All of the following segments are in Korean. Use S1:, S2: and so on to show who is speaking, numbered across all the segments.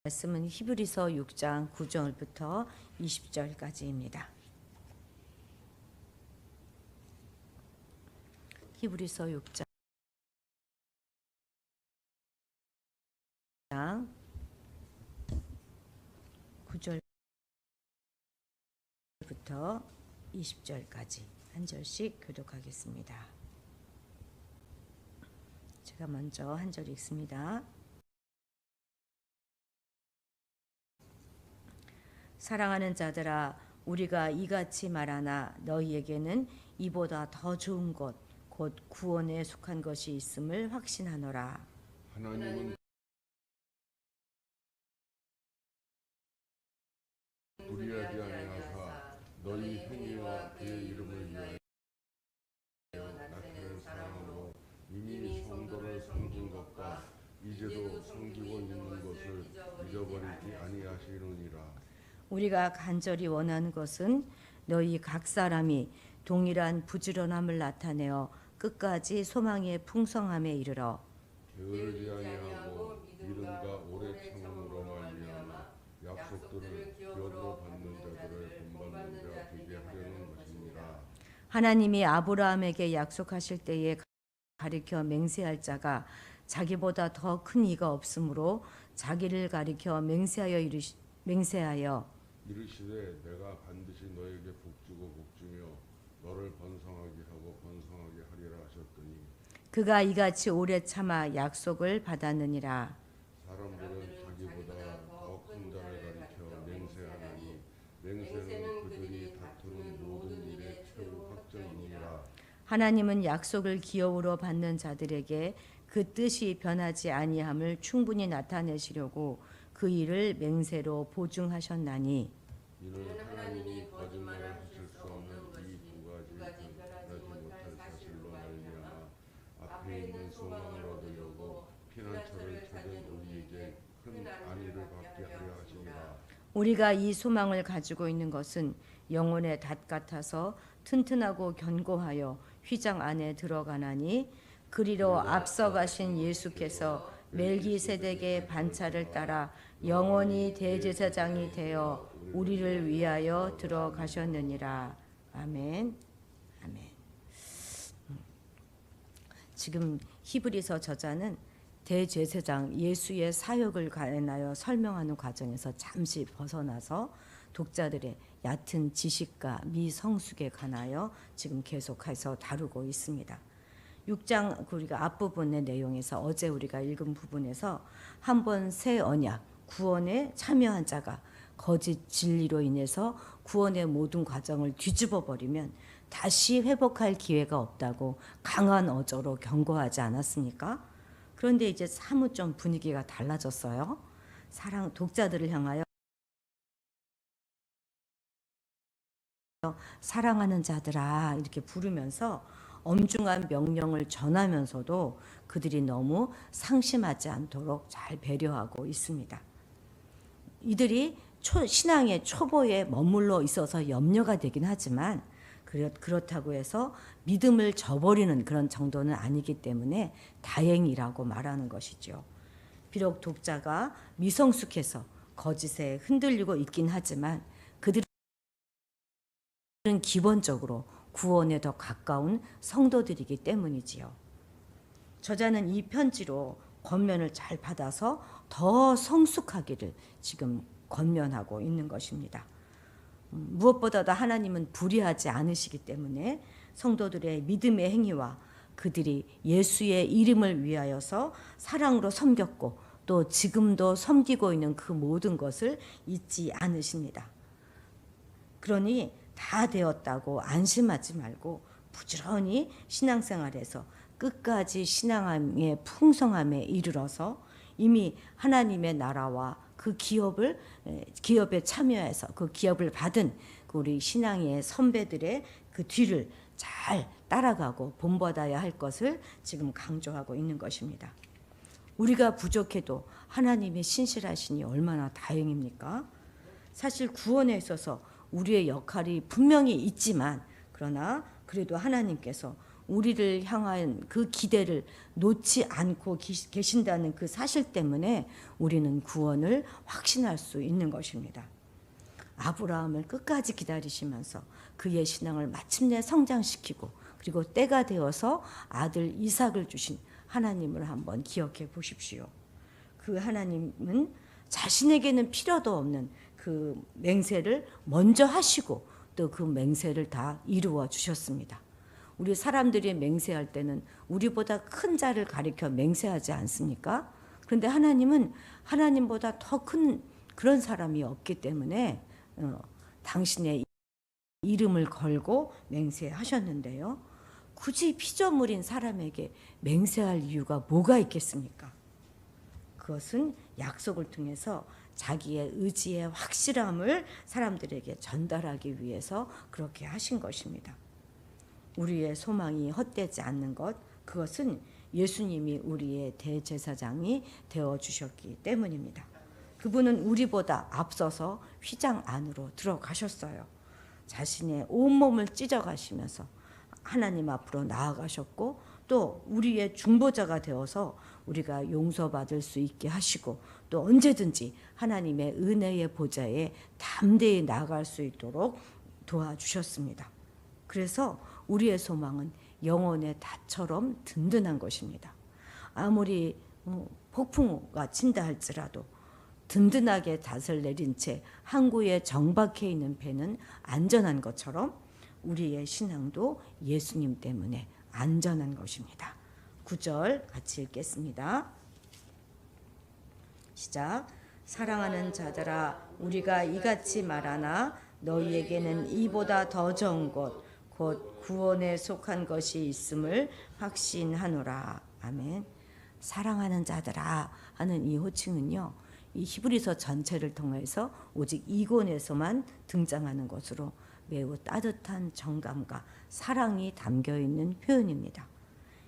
S1: 말씀은 히브리서 6장 9절부터 20절까지입니다. 히브리서 6장 9절부터 20절까지 한 절씩 교독하겠습니다. 제가 먼저 한 절 읽습니다. 사랑하는 자들아, 우리가 이같이 말하나 너희에게는 이보다 더 좋은 것, 곧 구원에 속한 것이 있음을 확신하노라.
S2: 하나님은 우리에게 아니하사 너희 행위와 그의 이름을 위하여 나타낸 사랑으로 이미 성도를 섬긴 것과 이제도 섬기고 있는 것을 잊어버리지 아니하시느니라.
S1: 우리가 간절히 원하는 것은 너희 각 사람이 동일한 부지런함을 나타내어 끝까지 소망의 풍성함에 이르러
S2: 게으르지 아니하고 믿음과 오래 참음으로 말미암아 약속들을 기업으로 받는 자들을 본받는 자 되게 하려는 것입니다.
S1: 하나님이 아브라함에게 약속하실 때에 가리켜 맹세할 자가 자기보다 더 큰 이가 없으므로 자기를 가리켜 맹세하여
S2: 이르시되 내가 반드시 너에게 복주고 복주며 너를 번성하게 하고 번성하게 하리라 하셨더니
S1: 그가 이같이 오래 참아 약속을 받았느니라.
S2: 사람들은 자기보다 더 큰 자를 가리켜 맹세하나니 맹세는 그들이 다투는 모든 일의 최후 확정이니라.
S1: 하나님은 약속을 기업으로 받는 자들에게 그 뜻이 변하지 아니함을 충분히 나타내시려고 그 일을 맹세로 보증하셨나니
S2: 이는 하나님이 거짓말을 하실 수 없는 이 두 가지 변하지 못할 사실로 말미암아 앞에 있는 소망을 얻으려고 피난처를 찾은 우리에게 큰 안위를 받게 하려 하심이라.
S1: 우리가 이 소망을 가지고 있는 것은 영혼의 닷 같아서 튼튼하고 견고하여 휘장 안에 들어가나니 그리로 앞서가신 예수께서 멜기세덱의 반차를 따라 영원히 대제사장이 되어 우리를 위하여 들어가셨느니라. 아멘. 아멘. 지금 히브리서 저자는 대제사장 예수의 사역을 관하여 설명하는 과정에서 잠시 벗어나서 독자들의 얕은 지식과 미성숙에 관하여 지금 계속해서 다루고 있습니다. 6장 우리가 앞부분의 내용에서 어제 우리가 읽은 부분에서 한번 새 언약 구원에 참여한 자가 거짓 진리로 인해서 구원의 모든 과정을 뒤집어 버리면 다시 회복할 기회가 없다고 강한 어조로 경고하지 않았습니까? 그런데 이제 사뭇 좀 분위기가 달라졌어요. 독자들을 향하여 사랑하는 자들아 이렇게 부르면서 엄중한 명령을 전하면서도 그들이 너무 상심하지 않도록 잘 배려하고 있습니다. 이들이 신앙의 초보에 머물러 있어서 염려가 되긴 하지만 그렇다고 해서 믿음을 저버리는 그런 정도는 아니기 때문에 다행이라고 말하는 것이죠. 비록 독자가 미성숙해서 거짓에 흔들리고 있긴 하지만 그들은 기본적으로 구원에 더 가까운 성도들이기 때문이지요. 저자는 이 편지로 권면을 잘 받아서 더 성숙하기를 지금 권면하고 있는 것입니다. 무엇보다도 하나님은 불의하지 않으시기 때문에 성도들의 믿음의 행위와 그들이 예수의 이름을 위하여서 사랑으로 섬겼고 또 지금도 섬기고 있는 그 모든 것을 잊지 않으십니다. 그러니 다 되었다고 안심하지 말고 부지런히 신앙생활에서 끝까지 신앙의 풍성함에 이르러서 이미 하나님의 나라와 그 기업에 참여해서 그 기업을 받은 우리 신앙의 선배들의 그 뒤를 잘 따라가고 본받아야 할 것을 지금 강조하고 있는 것입니다. 우리가 부족해도 하나님의 신실하시니 얼마나 다행입니까? 사실 구원에 있어서 우리의 역할이 분명히 있지만 그러나 그래도 하나님께서 우리를 향한 그 기대를 놓지 않고 계신다는 그 사실 때문에 우리는 구원을 확신할 수 있는 것입니다. 아브라함을 끝까지 기다리시면서 그의 신앙을 마침내 성장시키고 그리고 때가 되어서 아들 이삭을 주신 하나님을 한번 기억해 보십시오. 그 하나님은 자신에게는 필요도 없는 그 맹세를 먼저 하시고 또 그 맹세를 다 이루어 주셨습니다. 우리 사람들이 맹세할 때는 우리보다 큰 자를 가리켜 맹세하지 않습니까? 그런데 하나님은 하나님보다 더 큰 그런 사람이 없기 때문에 당신의 이름을 걸고 맹세하셨는데요. 굳이 피조물인 사람에게 맹세할 이유가 뭐가 있겠습니까? 그것은 약속을 통해서 자기의 의지의 확실함을 사람들에게 전달하기 위해서 그렇게 하신 것입니다. 우리의 소망이 헛되지 않는 것, 그것은 예수님이 우리의 대제사장이 되어주셨기 때문입니다. 그분은 우리보다 앞서서 휘장 안으로 들어가셨어요. 자신의 온몸을 찢어가시면서 하나님 앞으로 나아가셨고 또 우리의 중보자가 되어서 우리가 용서받을 수 있게 하시고 또 언제든지 하나님의 은혜의 보좌에 담대히 나아갈 수 있도록 도와주셨습니다. 그래서 우리의 소망은 영혼의 닷처럼 든든한 것입니다. 아무리 폭풍우가 친다 할지라도 든든하게 닷을 내린 채 항구에 정박해 있는 배는 안전한 것처럼 우리의 신앙도 예수님 때문에 안전한 것입니다. 9절 같이 읽겠습니다. 시작. 사랑하는 자들아 우리가 이같이 말하나 너희에게는 이보다 더 좋은 것 곧 구원에 속한 것이 있음을 확신하노라. 아멘. 사랑하는 자들아 하는 이 호칭은요, 이 히브리서 전체를 통해서 오직 이 권에서만 등장하는 것으로 매우 따뜻한 정감과 사랑이 담겨 있는 표현입니다.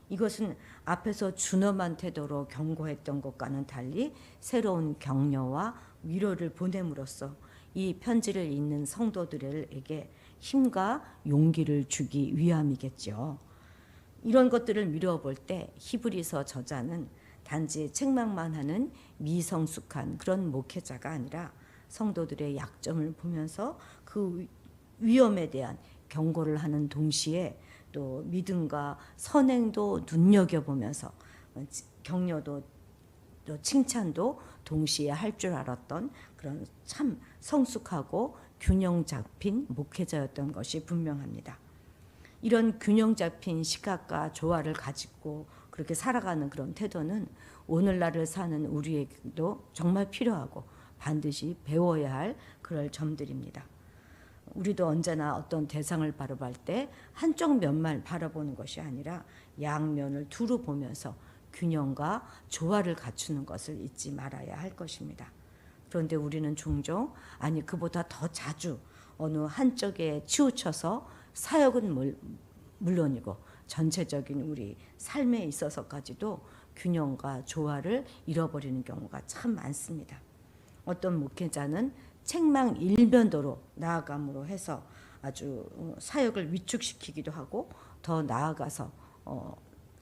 S1: 이것은 앞에서 준엄한 태도로 경고했던 것과는 달리 새로운 격려와 위로를 보냄으로써 이 편지를 읽는 성도들에게 힘과 용기를 주기 위함이겠죠. 이런 것들을 미루어 볼 때 히브리서 저자는 단지 책망만 하는 미성숙한 그런 목회자가 아니라 성도들의 약점을 보면서 그 위험에 대한 경고를 하는 동시에 또 믿음과 선행도 눈여겨보면서 격려도 또 칭찬도 동시에 할 줄 알았던 그런 참 성숙하고 균형 잡힌 목회자였던 것이 분명합니다. 이런 균형 잡힌 시각과 조화를 가지고 그렇게 살아가는 그런 태도는 오늘날을 사는 우리에게도 정말 필요하고 반드시 배워야 할 그럴 점들입니다. 우리도 언제나 어떤 대상을 바라볼 때 한쪽 면만 바라보는 것이 아니라 양면을 두루 보면서 균형과 조화를 갖추는 것을 잊지 말아야 할 것입니다. 그런데 우리는 종종 아니 그보다 더 자주 어느 한쪽에 치우쳐서 사역은 물론이고 전체적인 우리 삶에 있어서까지도 균형과 조화를 잃어버리는 경우가 참 많습니다. 어떤 목회자는 책망 일면도로 나아감으로 해서 아주 사역을 위축시키기도 하고 더 나아가서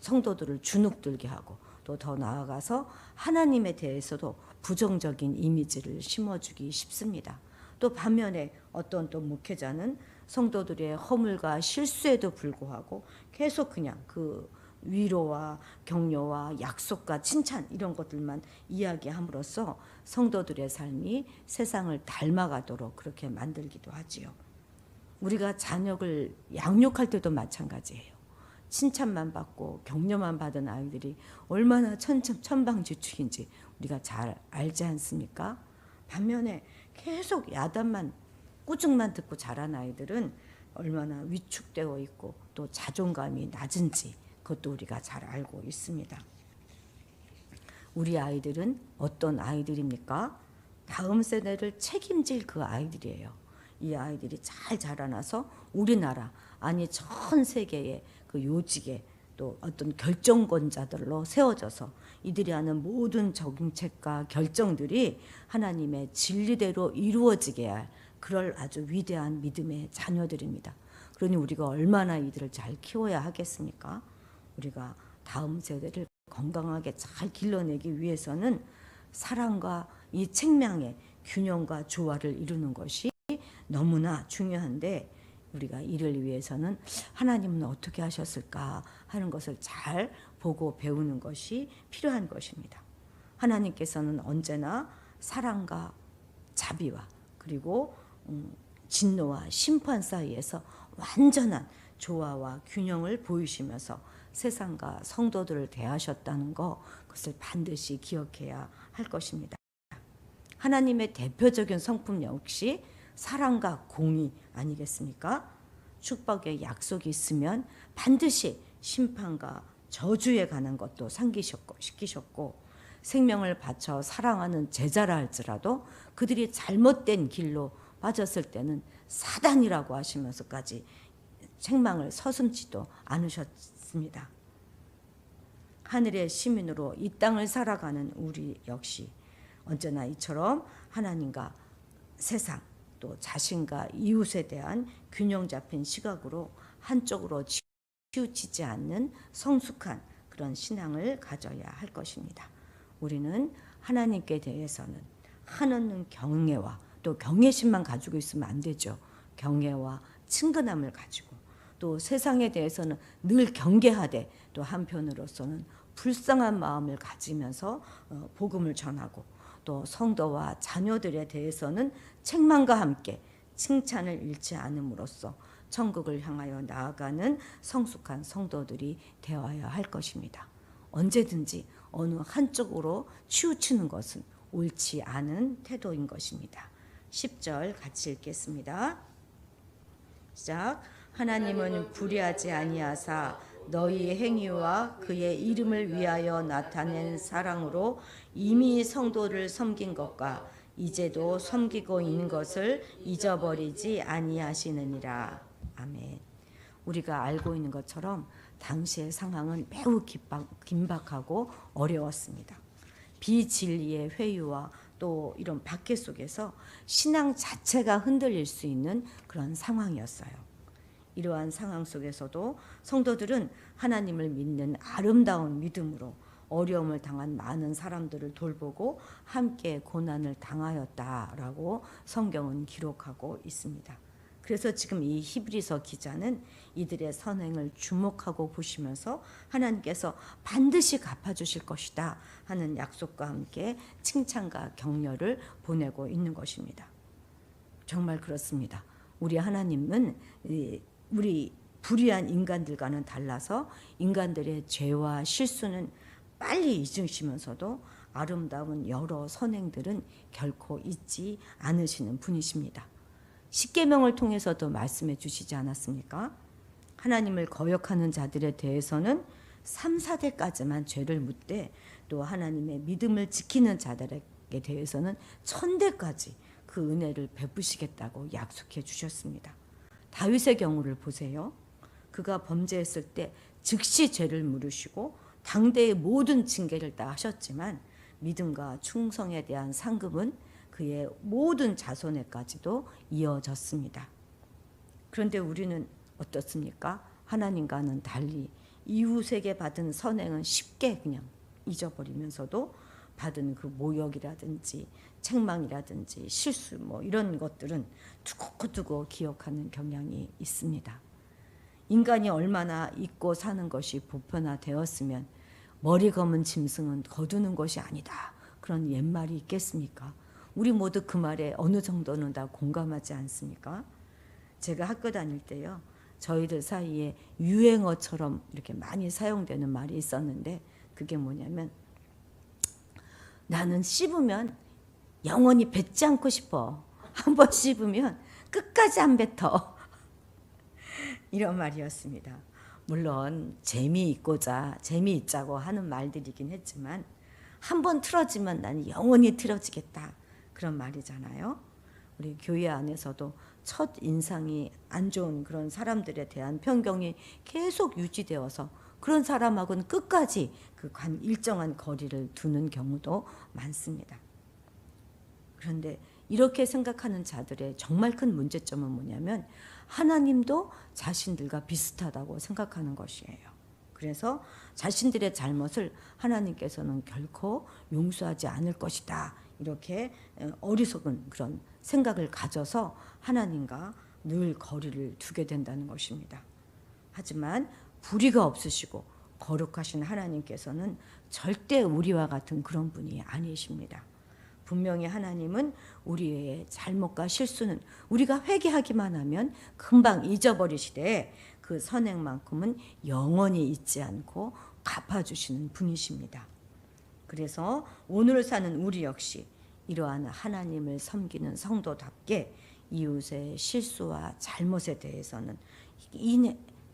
S1: 성도들을 주눅들게 하고 또 더 나아가서 하나님에 대해서도 부정적인 이미지를 심어주기 쉽습니다. 또 반면에 어떤 또 목회자는 성도들의 허물과 실수에도 불구하고 계속 그냥 그 위로와 격려와 약속과 칭찬 이런 것들만 이야기함으로써 성도들의 삶이 세상을 닮아가도록 그렇게 만들기도 하지요. 우리가 자녀를 양육할 때도 마찬가지예요. 칭찬만 받고 격려만 받은 아이들이 얼마나 천방지축인지 우리가 잘 알지 않습니까? 반면에 계속 야단만 꾸중만 듣고 자란 아이들은 얼마나 위축되어 있고 또 자존감이 낮은지 그것도 우리가 잘 알고 있습니다. 우리 아이들은 어떤 아이들입니까? 다음 세대를 책임질 그 아이들이에요. 이 아이들이 잘 자라나서 우리나라 아니 전 세계의 그 요직에 또 어떤 결정권자들로 세워져서 이들이 하는 모든 정책과 결정들이 하나님의 진리대로 이루어지게 할 그럴 아주 위대한 믿음의 자녀들입니다. 그러니 우리가 얼마나 이들을 잘 키워야 하겠습니까? 우리가 다음 세대를 건강하게 잘 길러내기 위해서는 사랑과 이 책망의 균형과 조화를 이루는 것이 너무나 중요한데, 우리가 이를 위해서는 하나님은 어떻게 하셨을까 하는 것을 잘 보고 배우는 것이 필요한 것입니다. 하나님께서는 언제나 사랑과 자비와 그리고 진노와 심판 사이에서 완전한 조화와 균형을 보이시면서 세상과 성도들을 대하셨다는 것, 그것을 반드시 기억해야 할 것입니다. 하나님의 대표적인 성품 역시 사랑과 공의 아니겠습니까? 축복의 약속이 있으면 반드시 심판과 저주에 관한 것도 시키셨고, 생명을 바쳐 사랑하는 제자라 할지라도 그들이 잘못된 길로 빠졌을 때는 사단이라고 하시면서까지 책망을 서슴지도 않으셨습니다. 하늘의 시민으로 이 땅을 살아가는 우리 역시 언제나 이처럼 하나님과 세상 또 자신과 이웃에 대한 균형 잡힌 시각으로 한쪽으로 치우치지 않는 성숙한 그런 신앙을 가져야 할 것입니다. 우리는 하나님께 대해서는 한없는 경외와 또 경외심만 가지고 있으면 안 되죠. 경외와 친근함을 가지고, 또 세상에 대해서는 늘 경계하되 또 한편으로서는 불쌍한 마음을 가지면서 복음을 전하고, 또 성도와 자녀들에 대해서는 책망과 함께 칭찬을 잃지 않음으로써 천국을 향하여 나아가는 성숙한 성도들이 되어야 할 것입니다. 언제든지 어느 한쪽으로 치우치는 것은 옳지 않은 태도인 것입니다. 10절 같이 읽겠습니다. 시작. 하나님은 불의하지 아니하사 너희 행위와 그의 이름을 위하여 나타낸 사랑으로 이미 성도를 섬긴 것과 이제도 섬기고 있는 것을 잊어버리지 아니하시느니라. 아멘. 우리가 알고 있는 것처럼 당시의 상황은 매우 긴박하고 어려웠습니다. 비진리의 회유와 또 이런 박해 속에서 신앙 자체가 흔들릴 수 있는 그런 상황이었어요. 이러한 상황 속에서도 성도들은 하나님을 믿는 아름다운 믿음으로 어려움을 당한 많은 사람들을 돌보고 함께 고난을 당하였다라고 성경은 기록하고 있습니다. 그래서 지금 이 히브리서 기자는 이들의 선행을 주목하고 보시면서 하나님께서 반드시 갚아주실 것이다 하는 약속과 함께 칭찬과 격려를 보내고 있는 것입니다. 정말 그렇습니다. 우리 하나님은 우리 불의한 인간들과는 달라서 인간들의 죄와 실수는 빨리 잊으시면서도 아름다운 여러 선행들은 결코 잊지 않으시는 분이십니다. 십계명을 통해서도 말씀해 주시지 않았습니까? 하나님을 거역하는 자들에 대해서는 3, 4대까지만 죄를 묻되, 또 하나님의 믿음을 지키는 자들에게 대해서는 1000대까지 그 은혜를 베푸시겠다고 약속해 주셨습니다. 다윗의 경우를 보세요. 그가 범죄했을 때 즉시 죄를 물으시고 당대의 모든 징계를 다 하셨지만 믿음과 충성에 대한 상급은 그의 모든 자손에까지도 이어졌습니다. 그런데 우리는 어떻습니까? 하나님과는 달리 이웃에게 받은 선행은 쉽게 그냥 잊어버리면서도 받은 그 모욕이라든지 책망이라든지 실수 이런 것들은 두고두고 기억하는 경향이 있습니다. 인간이 얼마나 잊고 사는 것이 보편화되었으면 머리 검은 짐승은 거두는 것이 아니다, 그런 옛말이 있겠습니까? 우리 모두 그 말에 어느 정도는 다 공감하지 않습니까? 제가 학교 다닐 때요, 저희들 사이에 유행어처럼 이렇게 많이 사용되는 말이 있었는데, 그게 뭐냐면, 나는 씹으면 영원히 뱉지 않고 싶어. 한번 씹으면 끝까지 안 뱉어. 이런 말이었습니다. 물론 재미있자고 하는 말들이긴 했지만, 한번 틀어지면 나는 영원히 틀어지겠다, 그런 말이잖아요. 우리 교회 안에서도 첫 인상이 안 좋은 그런 사람들에 대한 편견이 계속 유지되어서 그런 사람하고는 끝까지 그 일정한 거리를 두는 경우도 많습니다. 그런데 이렇게 생각하는 자들의 정말 큰 문제점은 뭐냐면, 하나님도 자신들과 비슷하다고 생각하는 것이에요. 그래서 자신들의 잘못을 하나님께서는 결코 용서하지 않을 것이다. 이렇게 어리석은 그런 생각을 가져서 하나님과 늘 거리를 두게 된다는 것입니다. 하지만 불의가 없으시고 거룩하신 하나님께서는 절대 우리와 같은 그런 분이 아니십니다. 분명히 하나님은 우리의 잘못과 실수는 우리가 회개하기만 하면 금방 잊어버리시되 그 선행만큼은 영원히 잊지 않고 갚아주시는 분이십니다. 그래서 오늘 사는 우리 역시 이러한 하나님을 섬기는 성도답게 이웃의 실수와 잘못에 대해서는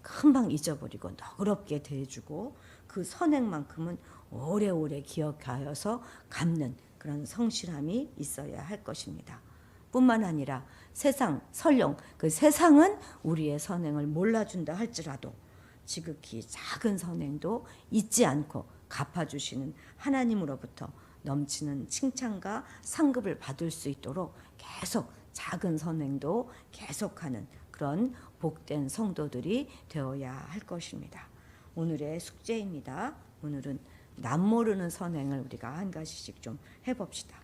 S1: 금방 잊어버리고 너그럽게 대해주고 그 선행만큼은 오래오래 기억하여서 갚는 그런 성실함이 있어야 할 것입니다. 뿐만 아니라 설령 그 세상은 우리의 선행을 몰라준다 할지라도 지극히 작은 선행도 잊지 않고 갚아주시는 하나님으로부터 넘치는 칭찬과 상급을 받을 수 있도록 계속 작은 선행도 계속하는 그런 복된 성도들이 되어야 할 것입니다. 오늘의 숙제입니다. 오늘은 남모르는 선행을 우리가 한 가지씩 좀 해봅시다.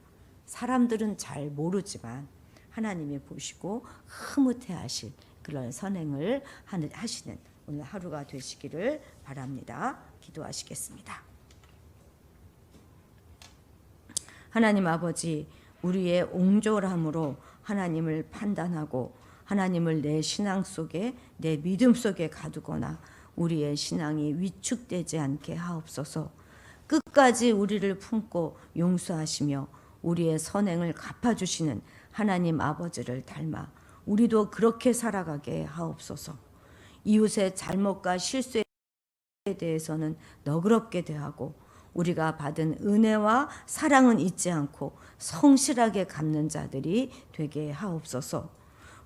S1: 사람들은 잘 모르지만 하나님이 보시고 흐뭇해하실 그런 선행을 하시는 오늘 하루가 되시기를 바랍니다. 기도하시겠습니다. 하나님 아버지, 우리의 옹졸함으로 하나님을 판단하고 하나님을 내 신앙 속에 내 믿음 속에 가두거나 우리의 신앙이 위축되지 않게 하옵소서. 끝까지 우리를 품고 용서하시며 우리의 선행을 갚아주시는 하나님 아버지를 닮아 우리도 그렇게 살아가게 하옵소서. 이웃의 잘못과 실수에 대해서는 너그럽게 대하고 우리가 받은 은혜와 사랑은 잊지 않고 성실하게 갚는 자들이 되게 하옵소서.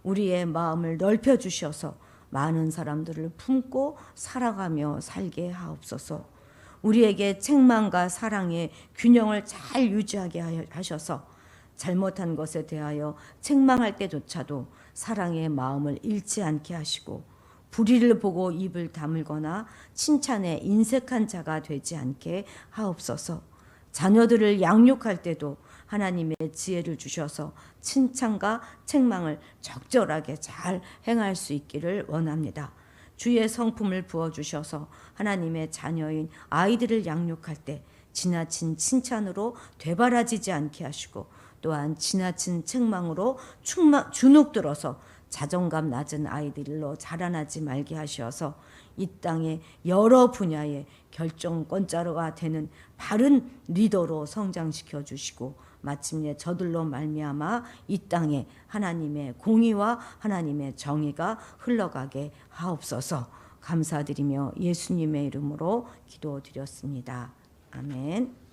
S1: 우리의 마음을 넓혀 주셔서 많은 사람들을 품고 살아가며 살게 하옵소서. 우리에게 책망과 사랑의 균형을 잘 유지하게 하셔서 잘못한 것에 대하여 책망할 때조차도 사랑의 마음을 잃지 않게 하시고 불의를 보고 입을 다물거나 칭찬에 인색한 자가 되지 않게 하옵소서. 자녀들을 양육할 때도 하나님의 지혜를 주셔서 칭찬과 책망을 적절하게 잘 행할 수 있기를 원합니다. 주의 성품을 부어주셔서 하나님의 자녀인 아이들을 양육할 때 지나친 칭찬으로 되바라지지 않게 하시고 또한 지나친 책망으로 주눅들어서 자존감 낮은 아이들로 자라나지 말게 하셔서 이 땅의 여러 분야의 결정권자가 되는 바른 리더로 성장시켜 주시고 마침내 저들로 말미암아 이 땅에 하나님의 공의와 하나님의 정의가 흘러가게 하옵소서. 감사드리며 예수님의 이름으로 기도드렸습니다. 아멘.